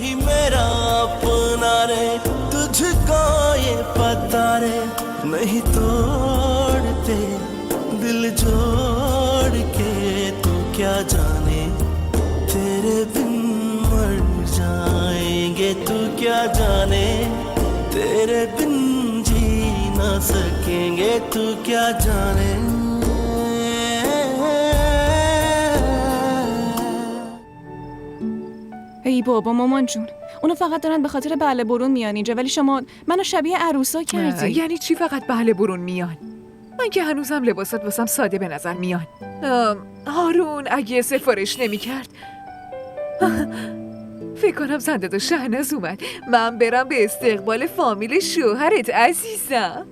ही मेरा अपना रे, तुझको ये पता रे, नहीं तोड़ते दिल जोड़ के, तू क्या जाने तेरे बिन मर जाएंगे, तू क्या जाने तेरे बिन जी ना सकेंगे, तू क्या जाने. ای بابا مامان جون، اونا فقط دارن به خاطر بله برون میان اینجا، ولی شما منو شبیه عروسا کردی. یعنی چی فقط بله برون میان؟ من که هنوزم لباسات واسم ساده به نظر میان. هارون اگه سفارش نمی کرد فکر کنم زنداد و شهناز اومد. من برم به استقبال فامیل شوهرت عزیزم.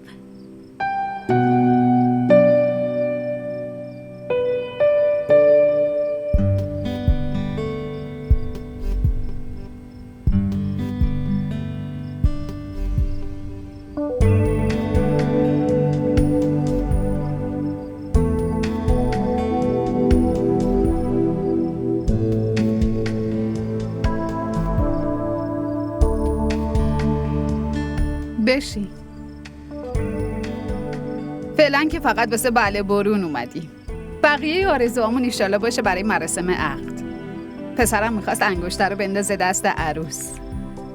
بشین. فعلا که فقط واسه بله برون اومدیم. بقیه آرزوامون ایشالا باشه برای مراسم عقد. پسرم میخواست انگشتر رو بندازه دست عروس.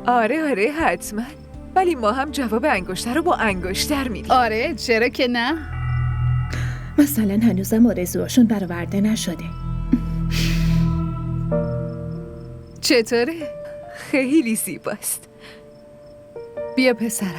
آره حتما. ولی ما هم جواب انگشتر رو با انگشتر میدیم. آره چرا که نه؟ مثلا هنوزم آرزوهاشون برآورده نشده. چطوره؟ خیلی زیباست. بیا پسرم.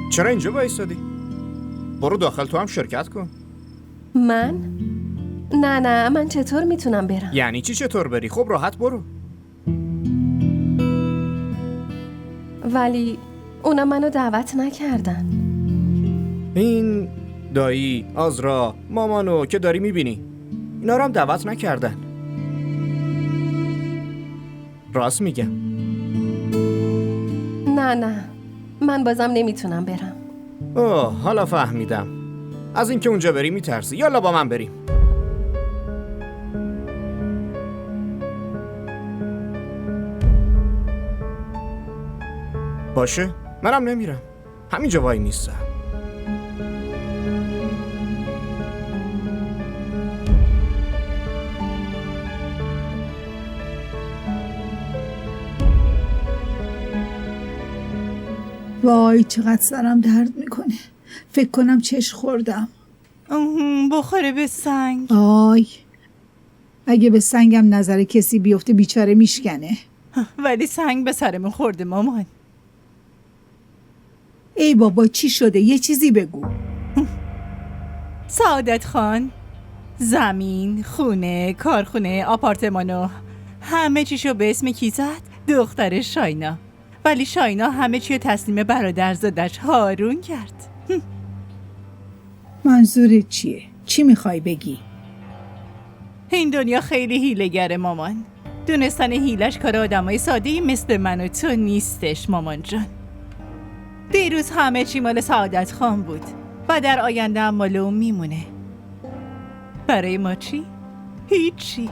چرا اینجا وایسادی؟ برو داخل تو هم شرکت کن. من؟ نه من چطور میتونم برم؟ یعنی چی چطور بری؟ خب راحت برو. ولی اونا منو دعوت نکردن. این دایی، آزرا، مامانو که داری میبینی اینا رو هم دعوت نکردن. راست میگم. نه من بازم نمیتونم برم. اوه حالا فهمیدم. از اینکه اونجا بری میترسی. یالا با من بریم. باشه منم نمیرم. همینجا وای میستم. وای چقدر سرم درد میکنه. فکر کنم چش خوردم. بخوره به سنگ. آی اگه به سنگم نظر کسی بیفته بیچاره میشکنه. ولی سنگ به سرمون خورده مامان. ای بابا چی شده؟ یه چیزی بگو. سعادت خان زمین، خونه، کارخونه، آپارتمانو همه چیشو به اسم کی زد؟ دختر شاینا. ولی شاینا همه چیو تسلیم برادرزادش هارون کرد. منظورت چیه؟ چی میخوای بگی؟ این دنیا خیلی هیله‌گره مامان. دونستن هیلش کار آدمای ساده‌ای مثل من و تو نیستش مامان جان. دیروز همه چی مال سعادت خان بود و در آینده هم مال اون میمونه. برای ما چی؟ هیچی.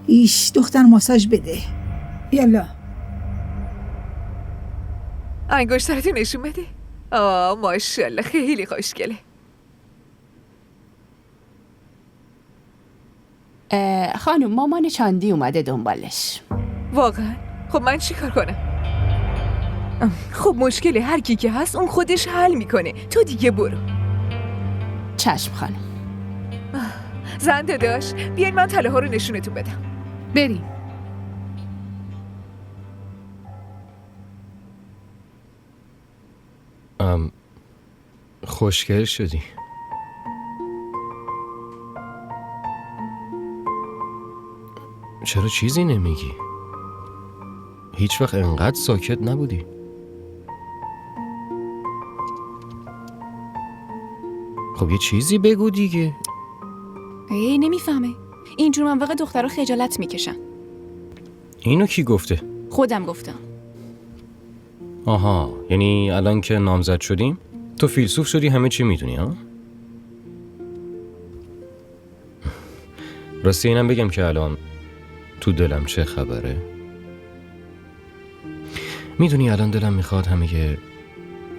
ایش دختر ماساژ بده. یالا. انگشترتو نشون بده. ماشاءالله خیلی خوشگله. خانم مامان چاندی اومده دنبالش. واقعا؟ خب من چی کار کنم؟ خب مشکل هر کی که هست اون خودش حل میکنه. تو دیگه برو. چشم خانم. زنده داشت بیاین من طلا ها رو نشونتون بدم. بریم. خوشگل شدی. چرا چیزی نمیگی؟ هیچ وقت انقدر ساکت نبودی. خب یه چیزی بگو دیگه. نمیفهمه. اینجور مواقع دخترها خجالت میکشن. اینو کی گفته؟ خودم گفتم. آها، یعنی الان که نامزد شدیم تو فیلسوف شدی همه چی میدونی ها؟ راستی اینم بگم که الان تو دلم چه خبره؟ میدونی الان دلم میخواد همه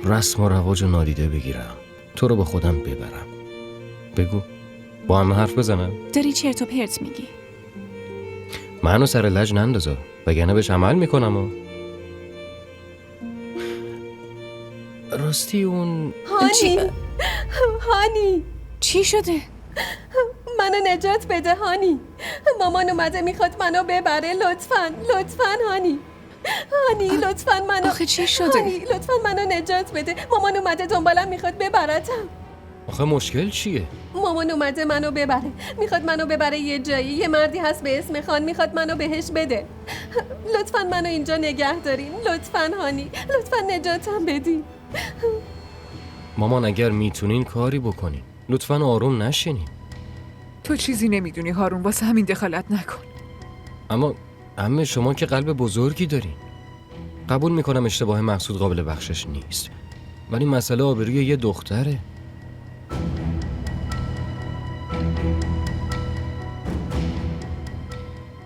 رسم و رواج نادیده بگیرم، تو رو با خودم ببرم. بگو، با هم حرف بزنم. داری چرت و پرت میگی. منو سر لج نندازا وگرنه بهش عمل میکنم و راستی اون هانی چی شده؟ منو نجات بده هانی. مامان اومده میخواد منو ببره. لطفاً هانی لطفاً منو. آخه چی شده؟ هانی لطفاً منو نجات بده. مامان اومده دنبالم میخواد ببرتم. آخه مشکل چیه؟ مامان اومده منو ببره. میخواد منو ببره یه جایی. یه مردی هست به اسم خان میخواد منو بهش بده. لطفاً منو اینجا نگه دارین. لطفاً هانی لطفاً نجاتم بدین. مامان اگر میتونین کاری بکنین لطفاً آروم نشینین. تو چیزی نمیدونی هارون، واسه همین دخالت نکن. اما عمه شما که قلب بزرگی دارین. قبول میکنم اشتباه مقصود قابل بخشش نیست، ولی مسئله آبروی یه دختره.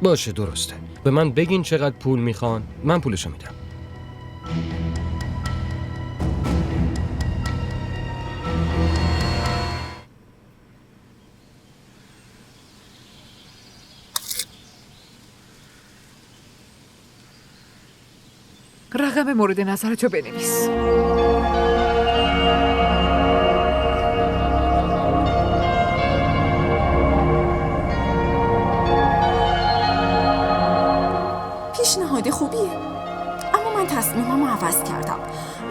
باشه درسته، به من بگین چقدر پول میخوان، من پولشو میدم. رقم مورد نظرتو بنویس. پیشنهاد خوبیه، اما من تصمیممو عوض کردم.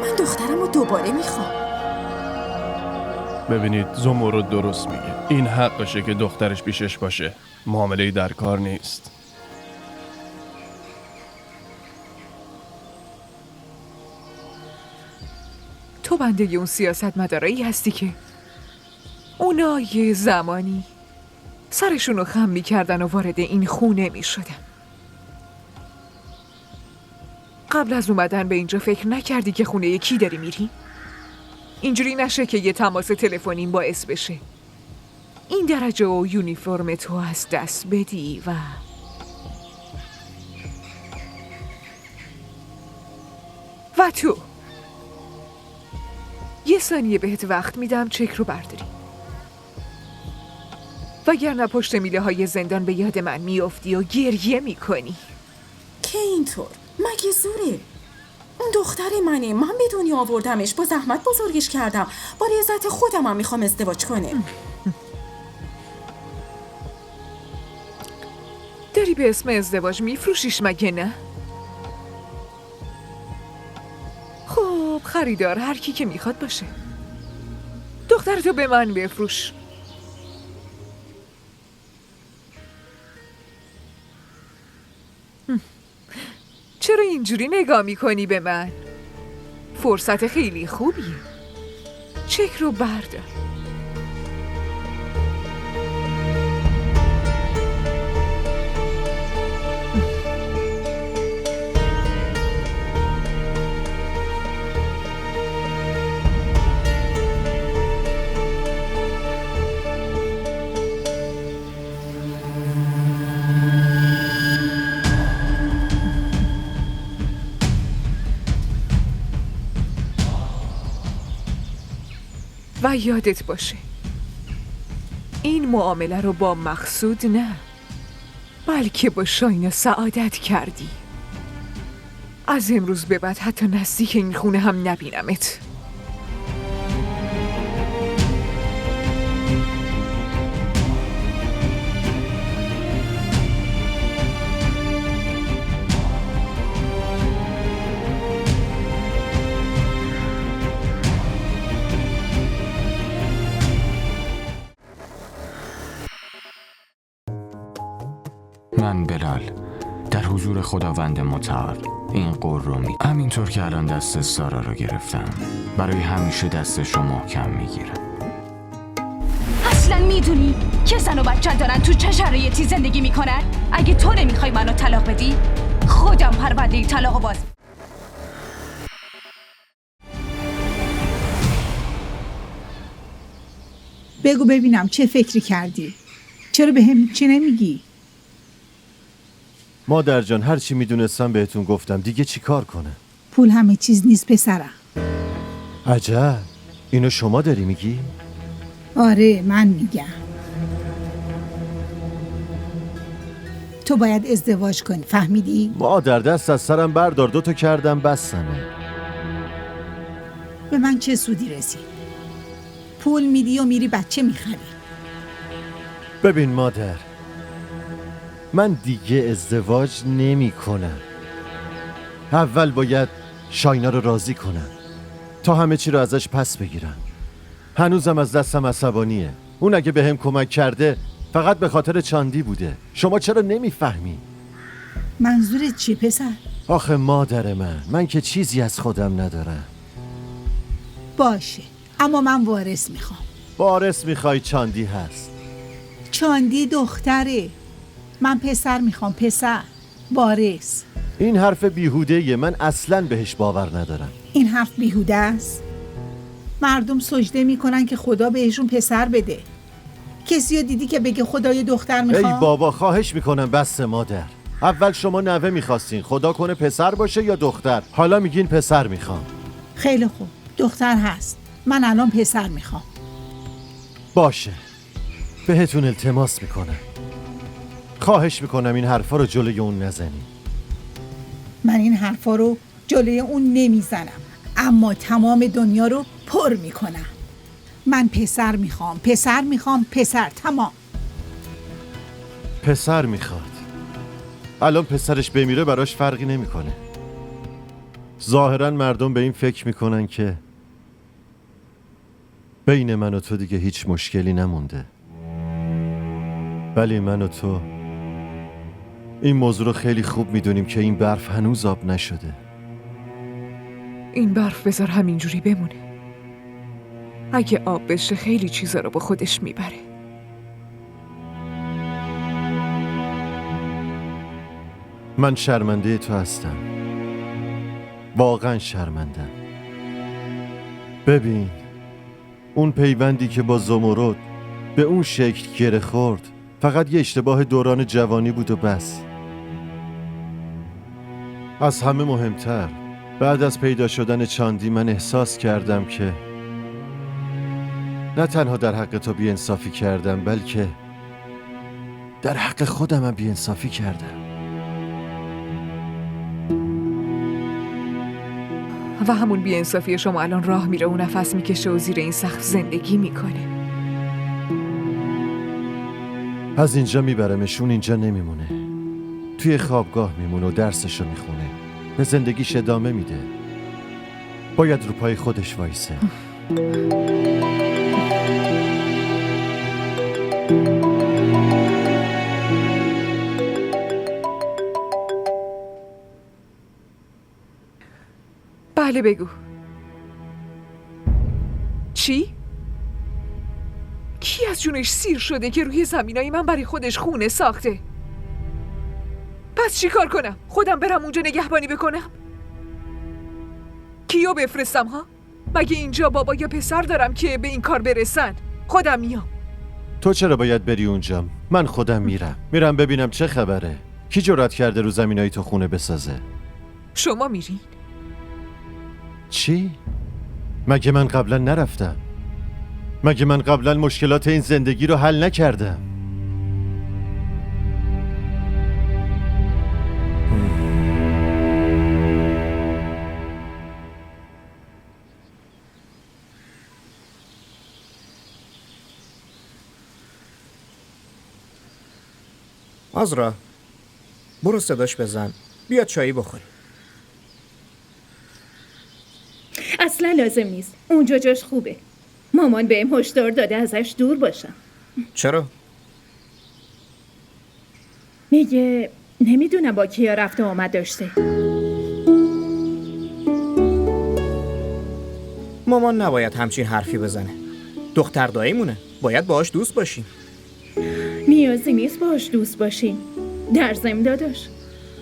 من دخترمو دوباره میخوام. ببینید زمرد درست میگه، این حقشه که دخترش پیشش باشه، معامله‌ای در کار نیست. تو بنده اون سیاستمدارایی هستی که اونا یه زمانی سرشونو خم میکردن و وارد این خونه میشدن. قبل از اومدن به اینجا فکر نکردی که خونه کی داری میری؟ اینجوری نشه که یه تماس تلفنی باعث بشه این درجه و یونیفرم تو از دست بدی و تو یه ثانیه بهت وقت میدم چک رو برداری، وگرنه پشت میله های زندان به یاد من میافتی و گریه میکنی. که اینطور مگه زوره؟ اون دختر منه، من به دنیا آوردمش، با زحمت بزرگش کردم، با رضایت خودم هم میخوام ازدواج کنه. داری به اسم ازدواج میفروشیش مگه نه؟ خب خریدار هر کی که میخواد باشه. دخترتو به من بفروش. چرا اینجوری نگاه میکنی به من؟ فرصت خیلی خوبیه. چک رو بردار. و یادت باشه این معامله رو با مقصود نه بلکه با شاین سعادت کردی. از امروز به بعد حتی نزدیک این خونه هم نبینمت. من بلال در حضور خداوند متعال این قول رو همینطور که الان دست سارا رو گرفتم برای همیشه دستش رو محکم میگیرم. اصلا میدونی که زن و بچه دارن تو چه شرایطی زندگی میکنن؟ اگه تو نمیخوای منو طلاق بدی خودم پرونده طلاق باز. بگو ببینم چه فکری کردی؟ چرا به هم چی نمیگی؟ مادر جان هر چی میدونستم بهتون گفتم، دیگه چی کار کنم؟ پول همه چیز نیست پسرم. عجب، اینو شما داری میگی؟ آره من میگم. تو باید ازدواج کنی، فهمیدی؟ مادر دست از سرم بردار، 2 تا کردم بسمه. به من چه سودی رسید؟ پول میدی و میری بچه میخری. ببین مادر، من دیگه ازدواج نمی کنم. اول باید شاینا رو راضی کنم تا همه چی رو ازش پس بگیرم. هنوزم از دستم عصبانیه. اون اگه به هم کمک کرده فقط به خاطر چاندی بوده. شما چرا نمیفهمی؟ منظورت چی پسر؟ آخه مادر من که چیزی از خودم ندارم. باشه، اما من وارث میخوام. وارث میخوای؟ چاندی هست. چاندی دختره. من پسر میخوام، پسر. وارث. این حرف بیهوده‌ایه، من اصلاً بهش باور ندارم. این حرف بیهوده است؟ مردم سجده میکنن که خدا بهشون پسر بده. کسی رو دیدی که بگه خدای دختر میخوام؟ ای بابا خواهش میکنم بس مادر. اول شما نوه میخواستین، خدا کنه پسر باشه یا دختر. حالا میگین پسر میخوام. خیلی خوب، دختر هست. من الان پسر میخوام. باشه، بهتون التماس میکنم، خواهش میکنم این حرفا رو جلوی اون نزنی. من این حرفا رو جلوی اون نمیزنم، اما تمام دنیا رو پر میکنم. من پسر میخوام، پسر میخوام، پسر. تمام. پسر میخواد. الان پسرش بمیره براش فرقی نمیکنه. ظاهرا مردم به این فکر میکنن که بین من و تو دیگه هیچ مشکلی نمونده، ولی من و تو این موضوع رو خیلی خوب میدونیم که این برف هنوز آب نشده. این برف بذار همینجوری بمونه. اگه آب بشه خیلی چیزا رو با خودش میبره. من شرمنده تو هستم، واقعا شرمندم. ببین اون پیوندی که با زمرد به اون شکل گره خورد فقط یه اشتباه دوران جوانی بود و بس. از همه مهمتر بعد از پیدا شدن چاندی من احساس کردم که نه تنها در حق تو بی‌انصافی کردم، بلکه در حق خودم هم بی‌انصافی کردم. و همون بی‌انصافی شما الان راه میره و نفس میکشه و زیر این سقف زندگی میکنه. از اینجا میبرمش، اون اینجا نمیمونه. توی خوابگاه میمونه و درسشو میخونه، به زندگیش ادامه میده. باید رو پای خودش وایسه. بله بگو. چی؟ کی از جونش سیر شده که روی زمینای من برای خودش خونه ساخته؟ پس چی کار کنم؟ خودم برم اونجا نگهبانی بکنم؟ کیو بفرستم ها؟ مگه اینجا بابا یا پسر دارم که به این کار برسن؟ خودم میام. تو چرا باید بری اونجا؟ من خودم میرم ببینم چه خبره. کی جرأت کرده رو زمینای تو خونه بسازه؟ شما میرین؟ چی؟ مگه من قبلا نرفتم؟ مگه من قبلا مشکلات این زندگی رو حل نکردم؟ آزرا برو صداش بزن، بیا چایی بخوری. اصلا لازم نیست، اونجا جاش خوبه. مامان بهم هشدار داده ازش دور باشم. چرا؟ میگه نمیدونم با کیا رفت و آمد داشته. مامان نباید همچین حرفی بزنه. دختر داییمونه، باید باهاش دوست باشیم. نیازی نیست باش دوست باشین. در ضمن داداش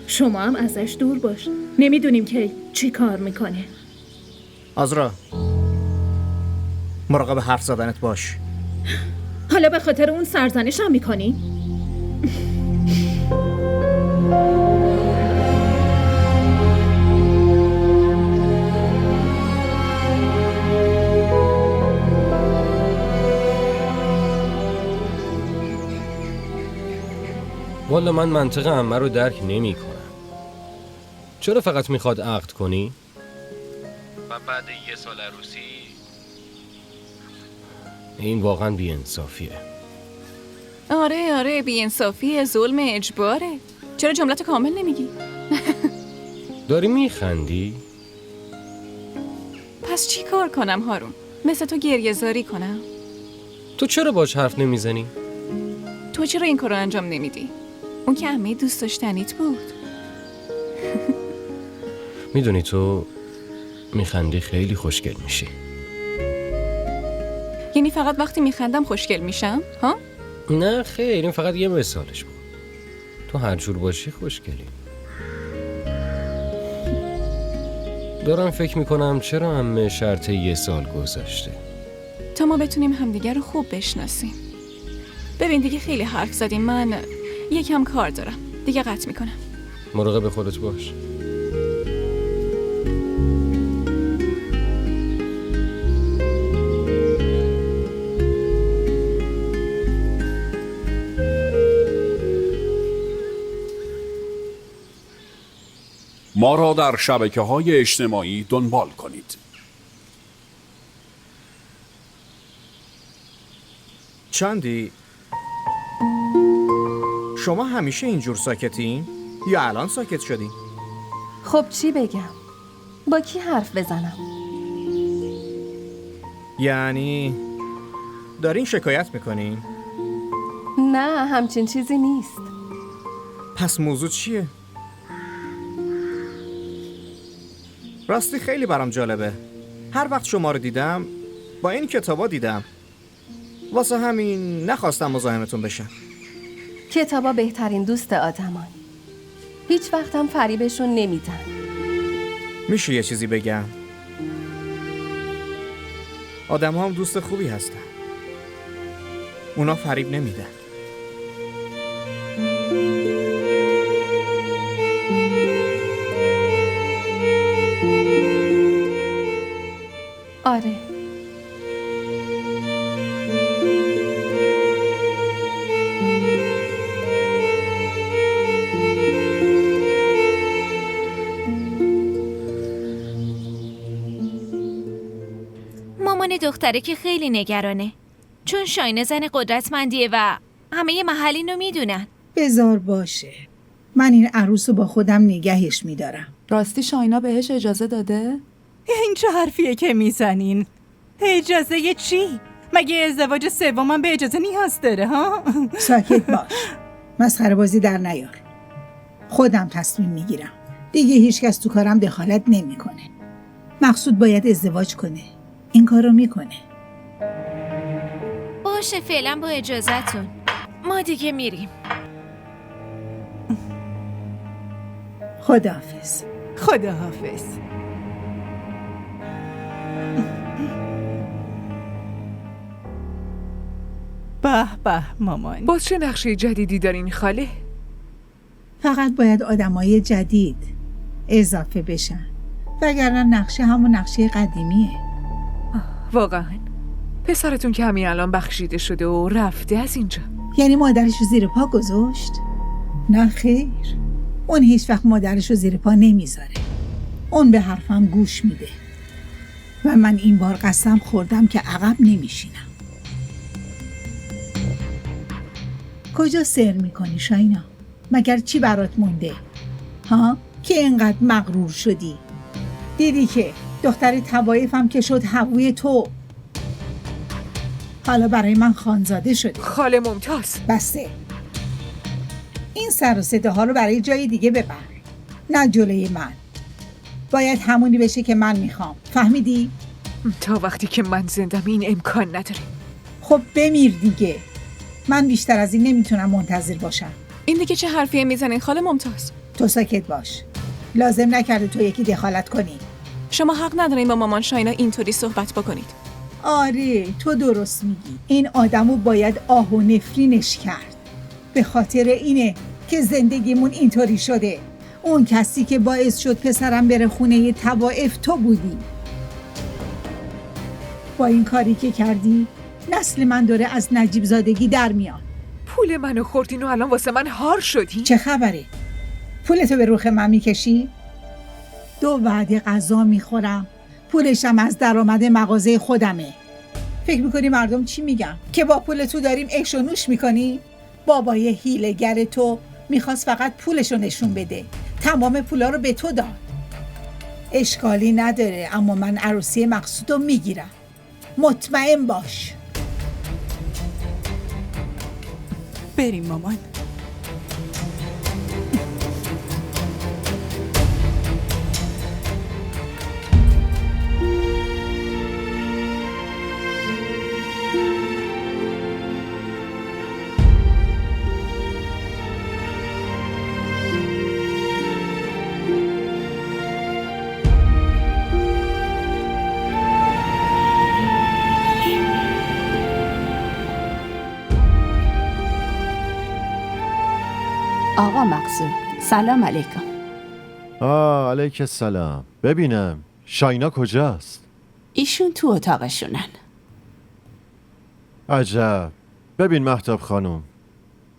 شما هم ازش دور باش. نمیدونیم که چی کار میکنه. آزرا، مراقب حرف زدنت باش. حالا به خاطر اون سرزنش هم میکنی؟ والا من منطق عمه رو درک نمی کنم. چرا فقط میخواد عقد کنی؟ و بعد 1 سال عروسی؟ این واقعا بی‌انصافیه. آره بی‌انصافیه، ظلم، اجباره. چرا جملت کامل نمیگی؟ داری میخندی؟ پس چی کار کنم هارون؟ مثل تو گریه زاری کنم؟ تو چرا باش حرف نمیزنی؟ تو چرا این کار رو انجام نمیدی؟ اون که عمه دوست داشتنیت بود. میدونی تو میخندی خیلی خوشگل میشی. یعنی فقط وقتی میخندم خوشگل میشم؟ ها؟ نه خیر، این فقط یه مثالش بود. تو هر جور باشی خوشگلی. دارم فکر میکنم چرا عمه شرط 1 سال گذاشته. تا ما بتونیم همدیگر رو خوب بشناسیم. ببین دیگه خیلی حرف زدیم، من یکم کار دارم. دیگه قطع میکنم. مراقب خودت باش. ما را در شبکه‌های اجتماعی دنبال کنید. چاندی، شما همیشه اینجور ساکتین؟ یا الان ساکت شدین؟ خب چی بگم؟ با کی حرف بزنم؟ یعنی دارین شکایت میکنین؟ نه همچین چیزی نیست. پس موضوع چیه؟ راستی خیلی برام جالبه. هر وقت شما رو دیدم با این کتابا دیدم. واسه همین نخواستم مزاحمتون بشم. کتابا بهترین دوست آدمان. هیچ وقت هم فریبشون نمیدن. میشه یه چیزی بگم؟ آدم هم دوست خوبی هستن. اونا فریب نمیدن. آره. مامان دختره که خیلی نگرانه، چون شاینه زن قدرتمندیه و همه محل اینو میدونن. بذار باشه. من این عروس رو با خودم نگهش میدارم. راستی شاینا بهش اجازه داده؟ این چه حرفیه که میزنین؟ اجازه چی؟ مگه ازدواج سومم به اجازه نیاز داره ها؟ ساکت باش. مسخره بازی در نیار. خودم تصمیم میگیرم. دیگه هیچکس تو کارم دخالت نمیکنه. مقصود باید ازدواج کنه. این کارو میکنه. باشه فعلا با اجازهتون ما دیگه میریم. خداحافظ. خداحافظ. به به مامان، باز چه نقشه جدیدی دارین خاله؟ فقط باید آدمای جدید اضافه بشن، وگرنه نقشه همون نقشه قدیمیه. واقعا پسرتون که همین الان بخشیده شده و رفته از اینجا. یعنی مادرش رو زیر پا گذاشت؟ نه خیر، اون هیچ وقت مادرش رو زیر پا نمیذاره. اون به حرفم گوش میده و من این بار قسم خوردم که عقب نمیشینم. کجا سر میکنی شاینا؟ مگر چی برات مونده؟ ها؟ که اینقدر مغرور شدی؟ دیدی که دختر طوایفم که شد حقوی تو، حالا برای من خانزاده شدی. خاله ممتاز، بسته. این سر و صداها رو برای جای دیگه ببر، نه جلوی من. باید همونی بشه که من میخوام، فهمیدی؟ تا وقتی که من زندم این امکان نداره. خب بمیر دیگه. من بیشتر از این نمیتونم منتظر باشم. این دیگه چه حرفیه میزنین خاله ممتاز؟ تو ساکت باش. لازم نکرده تو یکی دخالت کنی. شما حق ندارین با مامان شاینا اینطوری صحبت بکنید. آره تو درست میگی. این آدمو باید آه و نفرینش کرد. به خاطر اینه که زندگیمون اینطوری شده. اون کسی که باعث شد پسرم بره خونه طوائف تو بودی. با این کاری که کردی نسل من داره از نجیب زادگی در میاد. پول منو خوردین و الان واسه من هار شدی؟ چه خبره؟ پولتو به روخ من میکشی؟ 2 وعده غذا میخورم، پولشم از درآمد مغازه خودمه. فکر میکنی مردم چی میگن؟ که با پول تو داریم عیش و نوش میکنی؟ بابای هیله‌گر تو میخواست فقط پولشو نشون بده، تمام پولا رو به تو داد. اشکالی نداره، اما من عروسی مقصودو میگیرم، مطمئن باش. بریم مامان. آقا مقصود سلام علیکم. علیک السلام. ببینم شاینا کجاست؟ ایشون تو اتاقشونن. عجب. ببین مهتاب خانم،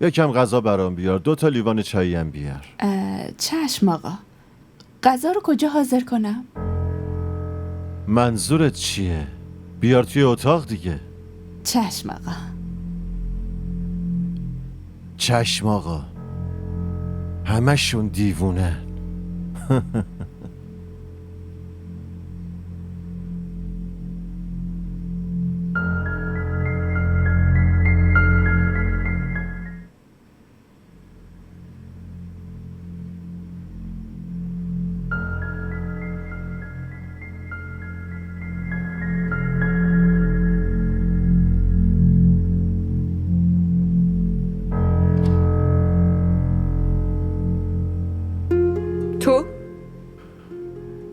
یکم غذا برام بیار، 2 تا لیوان چایی هم بیار. چشم آقا. غذا رو کجا حاضر کنم؟ منظورت چیه؟ بیار توی اتاق دیگه. چشم آقا. چشم آقا. همشون دیوونه. تو؟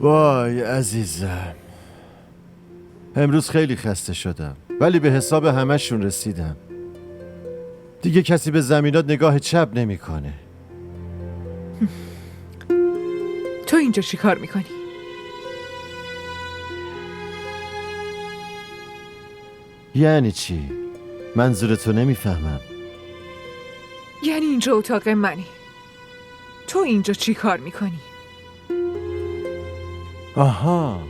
وای عزیزم، امروز خیلی خسته شدم، ولی به حساب همشون رسیدم. دیگه کسی به زمینات نگاه چپ نمیکنه. تو اینجا چی کار میکنی؟ یعنی چی؟ منظورتو نمیفهمم. یعنی اینجا اتاق منی. تو اینجا چی کار میکنی؟ آها.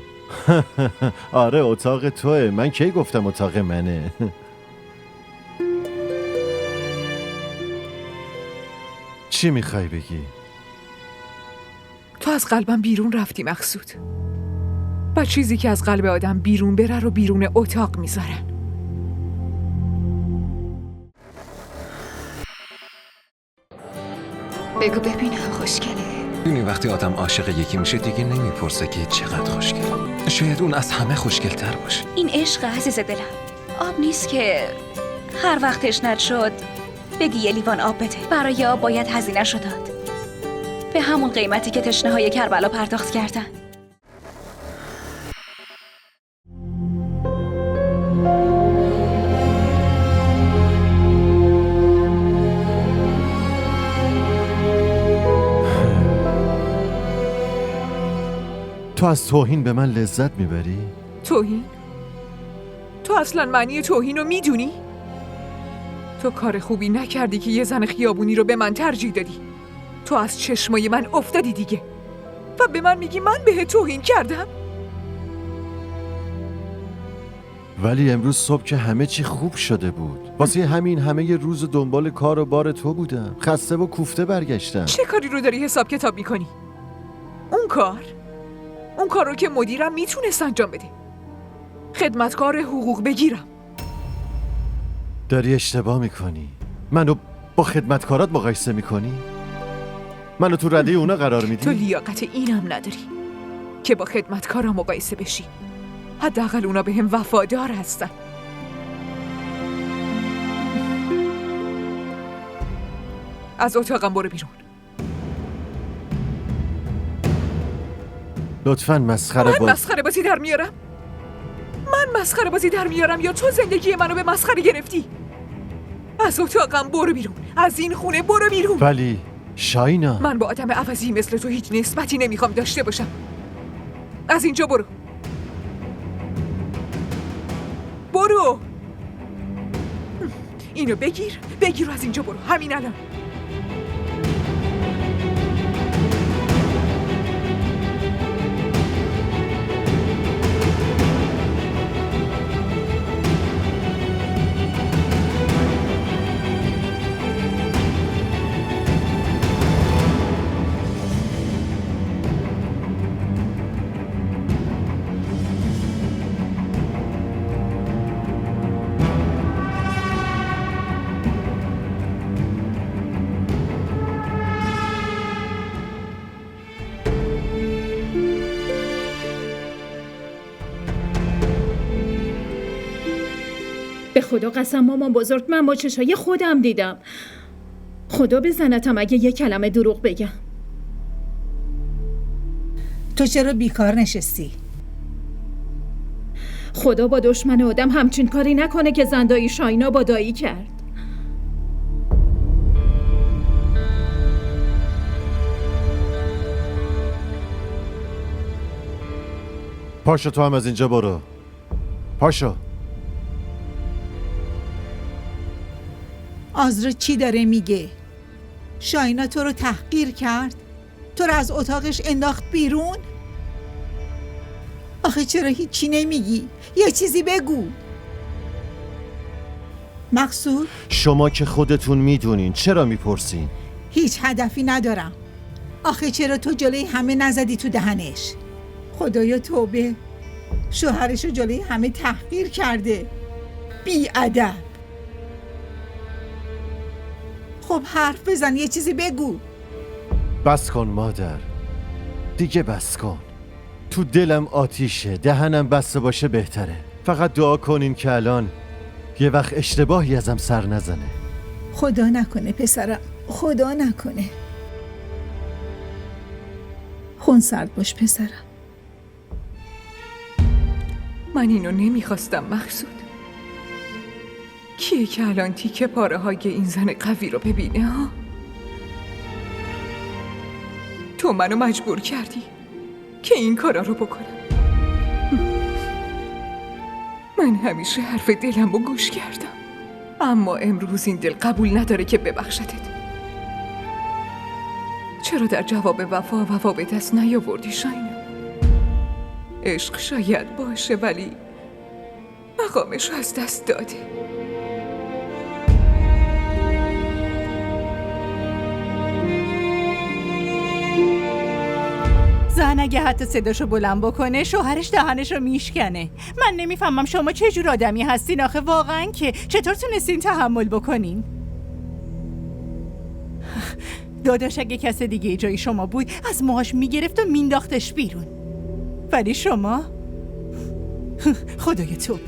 آره اتاق توه. من کی گفتم اتاق منه؟ چی میخوای بگی؟ تو از قلبم بیرون رفتی مقصود. و چیزی که از قلب آدم بیرون بره رو بیرون اتاق میذارن. بگو ببینم خوشگله. دونی وقتی آدم عاشق یکی میشه دیگه نمیپرسه که چقدر خوشگله. شاید اون از همه خوشگل‌تر باشه. این عشق عزیز دلم، آب نیست که هر وقت تشنت شد بگی یه لیوان آب بده. برای آب باید هزینه‌شو داد، به همون قیمتی که تشنه‌های کربلا پرداخت کردن. تو از توهین به من لذت میبری؟ توهین؟ تو اصلا معنی توهین رو میدونی؟ تو کار خوبی نکردی که یه زن خیابونی رو به من ترجیح دادی. تو از چشمای من افتادی دیگه و به من میگی من به توهین کردم؟ ولی امروز صبح که همه چی خوب شده بود. واسه همین همه ی روز دنبال کار و بار تو بودم. خسته و کوفته برگشتم. چه کاری رو داری حساب کتاب میکنی؟ اون کار رو که مدیرم میتونست انجام بده. خدمتکار حقوق بگیرم. داری اشتباه میکنی. منو با خدمتکارات مقایسه میکنی؟ منو تو رده اونا قرار میدی؟ تو لیاقت اینم نداری که با خدمتکارا مقایسه بشی. حداقل اونا به هم وفادار هستن. از اتاقم برو بیرون. لطفاً مسخره من مسخره بازی در میارم؟ من مسخره بازی در میارم یا تو زندگی منو به مسخره گرفتی؟ از اتاقم برو بیرون. از این خونه برو بیرون. ولی شاینا، من با آدم عوضی مثل تو هیچ نسبتی نمیخوام داشته باشم. از اینجا برو. برو. اینو بگیر و از اینجا برو. همین الان. به خدا قسم مامان بزرگ، من با چشای خودم دیدم. خدا بزنتم اگه یه کلمه دروغ بگم. تو چرا بیکار نشستی؟ خدا با دشمن آدم همچین کاری نکنه که زندایی شاینا با دایی کرد. پاشو تو هم از اینجا برو. پاشو. آزرا چی داره میگه؟ شاینا تو رو تحقیر کرد؟ تو رو از اتاقش انداخت بیرون؟ آخه چرا هیچی نمیگی؟ یه چیزی بگو. مقصود؟ شما که خودتون میدونین چرا میپرسین؟ هیچ هدفی ندارم. آخه چرا تو جلوی همه نزدی تو دهنش؟ خدایا توبه، شوهرشو جلوی همه تحقیر کرده. بی‌ادب. خب حرف بزن، یه چیزی بگو. بس کن مادر، دیگه بس کن. تو دلم آتیشه، دهنم بسته باشه بهتره. فقط دعا کنین که الان یه وقت اشتباهی ازم سر نزنه. خدا نکنه پسرم، خدا نکنه. خونسرد باش پسرم. من اینو نمیخواستم مقصود. کیه که الان تیکه پاره های این زن قوی رو ببینه ها؟ تو منو مجبور کردی که این کارا رو بکنم. من همیشه حرف دلم رو گوش کردم، اما امروز این دل قبول نداره که ببخشتت. چرا در جواب وفا به دست نیاوردی شاینا؟ عشق شاید باشه ولی مقامش رو از دست داده. زن اگه حتی صداشو بلند بکنه شوهرش دهنشو میشکنه. من نمیفهمم شما چه جور آدمی هستین آخه، واقعا که چطور تونستین تحمل بکنین؟ داداش اگه کس دیگه جای شما بود از موهاش میگرفت و مینداختش بیرون، ولی شما خدای توبه.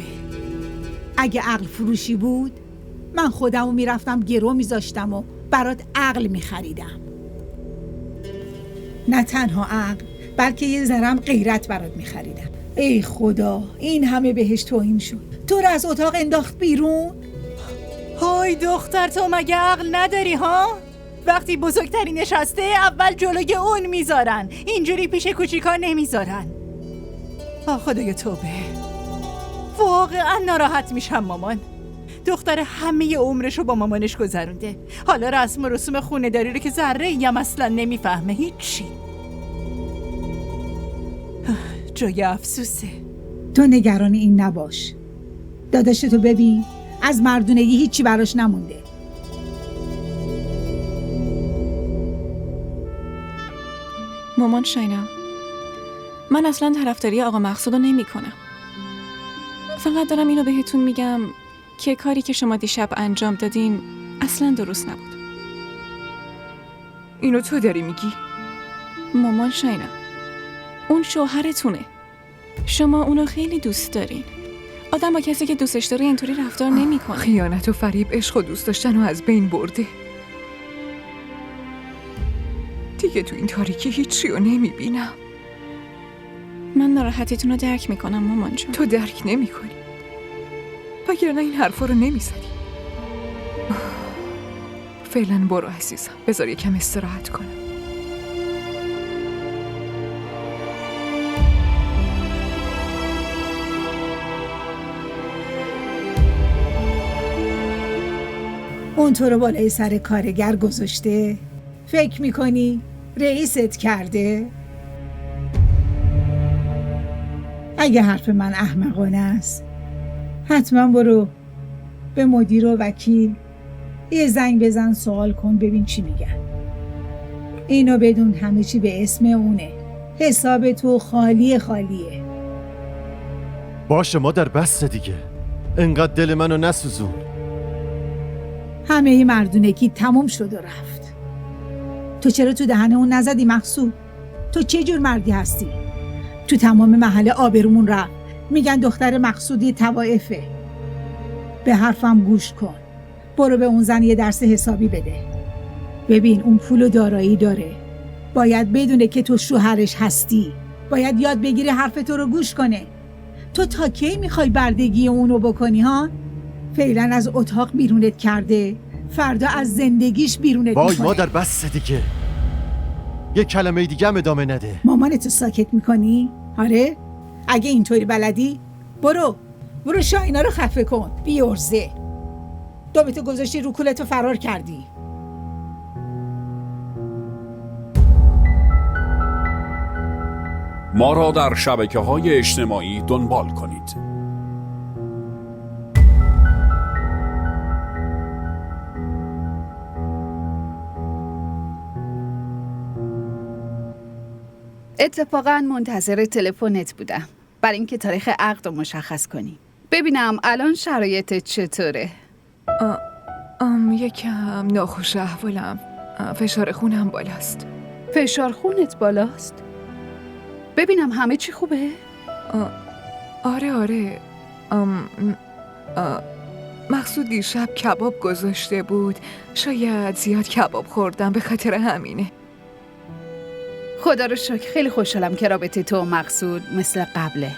اگه عقل فروشی بود من خودمو میرفتم گرو میذاشتم و برات عقل میخریدم. نه تنها عقل بلکه یه ذرم غیرت برات میخریدم. ای خدا، این همه بهش توهین شد، تو رو از اتاق انداخت بیرون. های دختر، تو مگه عقل نداری ها؟ وقتی بزرگتری نشسته اول جلوی اون میذارن، اینجوری پیش کوچیکا نمیذارن. خدای توبه، واقعا ناراحت میشم مامان. دختر همه عمرشو با مامانش گذرونده، حالا رسم و رسوم خونه داری رو که ذره ایم اصلا نمیفهمه هیچی. جای افسوسه. تو نگران این نباش، داداشتو ببین، از مردونگی هیچی براش نمونده. مامان شاینا، من اصلا طرفداری آقا مقصود رو نمی کنم. فقط دارم اینو بهتون میگم که کاری که شما دیشب انجام دادین اصلا درست نبود. اینو تو داری میگی؟ مامان شاینا، اون شوهرتونه. شما اونو خیلی دوست دارین. آدم با کسی که دوستش داره اینطوری رفتار نمیکنه. خیانت و فریب عشق و دوست داشتن رو از بین برده. دیگه تو این تاریکی هیچی رو نمیبینم. من ناراحتیتون رو درک میکنم مامان جون. تو درک نمیکنی، وگرنه این حرفا رو نمیزدی. فعلا برو عزیزم، بذار یکم استراحت کنم. اون تو رو بالای سر کارگر گذاشته؟ فکر میکنی رئیست کرده؟ اگه حرف من احمقانه است حتما برو به مدیر و وکیل یه زنگ بزن، سوال کن ببین چی میگن. اینو بدون همه چی به اسم اونه. حساب تو خالیه. باشه مادر، بس دیگه. انقدر دل منو نسوزون. همه ای مردونگی تموم شد و رفت. تو چرا تو دهن اون نزدی مقصود؟ تو چه جور مردی هستی؟ تو تمام محله آبرومون رفت. میگن دختر مقصودی طوائفه. به حرفم گوش کن. برو به اون زن یه درس حسابی بده. ببین اون پول و دارایی داره. باید بدونه که تو شوهرش هستی. باید یاد بگیره حرف تو رو گوش کنه. تو تا کی میخوای بردگی اونو بکنی ها؟ فعلا از اتاق بیرونت کرده، فردا از زندگیش بیرونت وای میکنه. مادر بس دیگه. یه کلمه دیگه هم ادامه نده. مامانتو ساکت میکنی؟ آره؟ اگه اینطوری بلدی برو شاینا رو خفه کن. بیورزه دومتو گذاشتی رو کولتو فرار کردی. ما را در شبکه‌های اجتماعی دنبال کنید. اتفاقا منتظر تلفنت بودم برای اینکه تاریخ عقد رو مشخص کنی. ببینم الان شرایطت چطوره؟ یکم ناخوش احوالم. فشار خونم بالاست. فشار خونت بالاست؟ ببینم همه چی خوبه؟ آره. مقصود دیشب کباب گذاشته بود. شاید زیاد کباب خوردم، به خاطر همینه. خدا رو شکر، خیلی خوشحالم که رابطه تو و مقصود مثل قبله.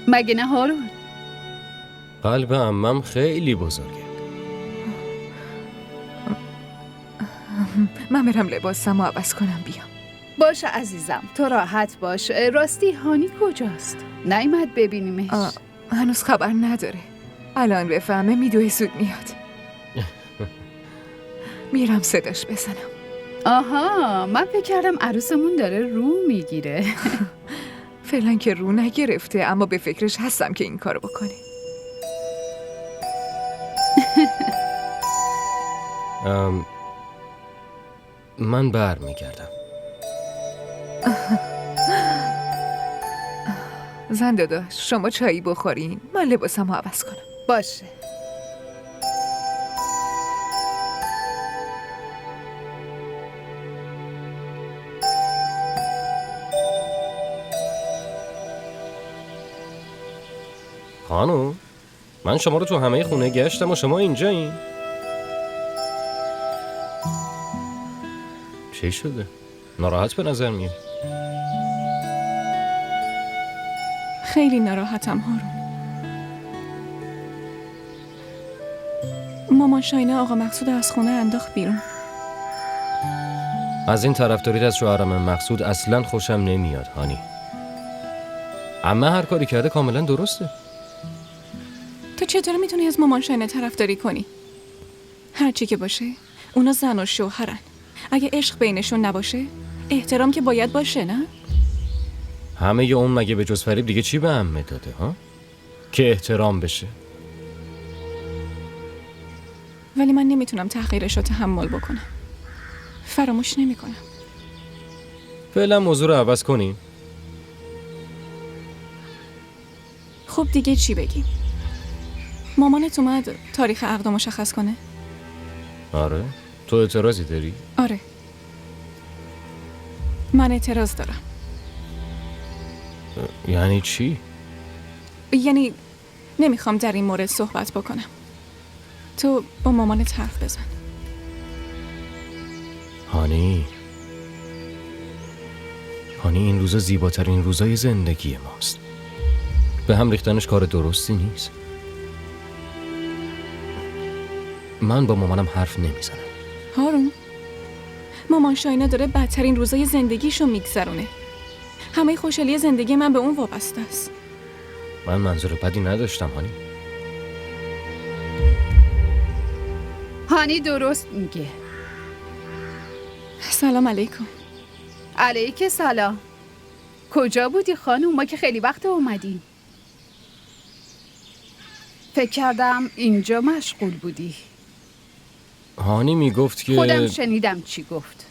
مگه نه هارون؟ قلب عمم خیلی بزرگه. من برم لباسمو عوض کنم بیام. باشه عزیزم، تو راحت باش. راستی هانی کجاست؟ نیومد ببینیمش؟ هنوز خبر نداره. الان بفهمه میدوه زود میاد. میرم صداش بزنم. آها، من فکر کردم عروسمون داره رو میگیره. فعلا که رو نگرفته، اما به فکرش هستم که این کارو بکنه. من بر میگردم. زن داداش، شما چایی بخورین، من لباسمو عوض کنم. باشه. خانم، من شما رو تو همه خونه گشتم و شما اینجایین. چی شده؟ ناراحت به نظر میاد. خیلی ناراحتم هارون. مامان شاینا آقا مقصود از خونه انداخت بیرون. از این طرفداری از شوهرم مقصود اصلا خوشم نمیاد هانی. اما هر کاری کرده کاملا درسته. تو چطور میتونی از مامان شاینا طرفداری کنی؟ هر چی که باشه، اونا زن و شوهرن. اگه عشق بینشون نباشه، احترام که باید باشه، نه؟ همه ی اون مگه به جز فریب دیگه چی به عمه داده ها؟ که احترام بشه. ولی من نمیتونم تحقیرش رو تحمل بکنم. فراموش نمیکنم. فعلا موضوع رو عوض کنیم. خب دیگه چی بگیم؟ مامانت اومد تاریخ عقد رو مشخص کنه؟ آره؟ تو اعتراضی داری؟ آره، من اعتراض دارم. یعنی چی؟ یعنی نمیخوام در این مورد صحبت بکنم. تو با مامانت حرف بزن. هانی این روزا زیباترین روزای زندگی ماست. به هم ریختنش کار درستی نیست. من با مامانم حرف نمیزنم. هارون، مامان شاینا داره بدترین روزای زندگیشو میگذرونه. همه خوشحالی زندگی من به اون وابسته است. من منظور بدی نداشتم هانی. هانی درست میگه. سلام علیکم. علیک سلام. کجا بودی خانم؟ ما که خیلی وقت اومدیم. فکر کردم اینجا مشغول بودی. هانی میگفت که خودم شنیدم چی گفت.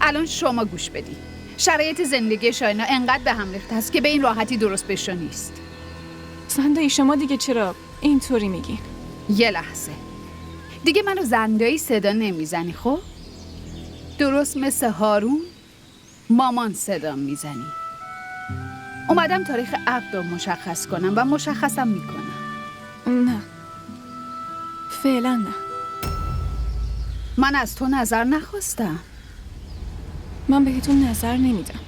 الان شما گوش بدی. شرایط زندگی شاینا انقدر به هم ریخته است که به این راحتی درست بشو نیست. زندایی شما دیگه چرا اینطوری میگین؟ یه لحظه دیگه منو زندایی صدا نمیزنی خب؟ درست مثل هارون مامان صدا میزنی. اومدم تاریخ عقد رو مشخص کنم و مشخصم میکنم. نه، فعلا نه. من از تو نظر نخواستم. من بهتون نظر نمیدم.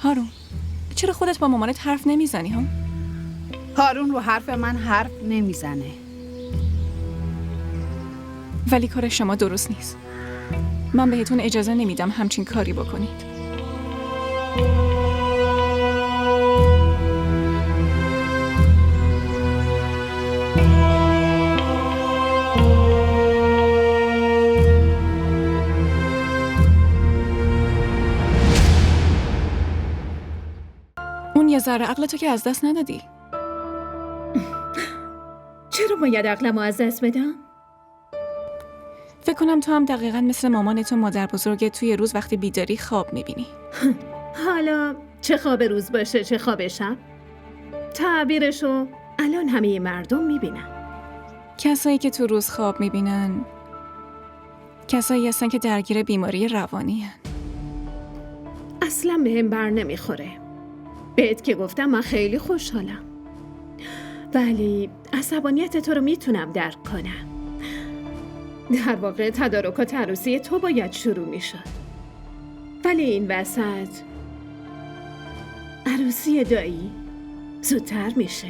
هارون، چرا خودت با مامانت حرف نمیزنی ها؟ هارون رو حرف من حرف نمیزنه. ولی کار شما درست نیست. من بهتون اجازه نمیدم همچین کاری بکنید. اون یه ذره عقلتو که از دست ندادی. چرا باید عقلمو از دست بدم؟ فکر کنم تو هم دقیقاً مثل مامانت و مادر بزرگت توی روز وقتی بیداری خواب میبینی. حالا چه خواب روز باشه چه خواب شب؟ تعبیرشو الان همه مردم میبینن. کسایی که تو روز خواب میبینن کسایی هستن که درگیر بیماری روانی هن. اصلا بهم بر نمیخوره. بهت که گفتم من خیلی خوشحالم، ولی عصبانیت تو رو میتونم درک کنم. در واقع تدارکات عروسی تو باید شروع میشد، ولی این وسط عروسی دایی زودتر میشه.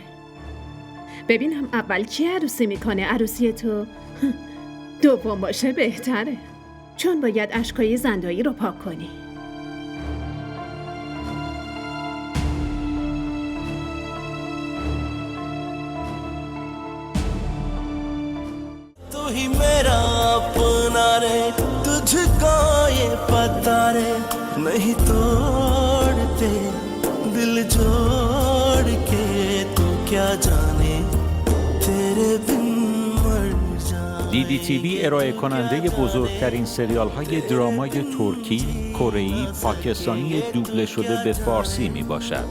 ببینم اول کی عروسی میکنه. عروسی تو دوم باشه بهتره، چون باید اشکای زندایی رو پاک کنی. तू ही मेरा अपना रे तुझको ये पता रे नहीं तोड़ते दिल जोड़ के तू क्या जाने तेरे बिन मर जाए. DDTV ارائه کننده بزرگترین سریال های درامای ترکی، کره‌ای، پاکستانی دوبله شده به فارسی می باشد.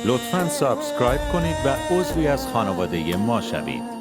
لطفاً سابسکرایب کنید و عضوی از خانواده ما شوید.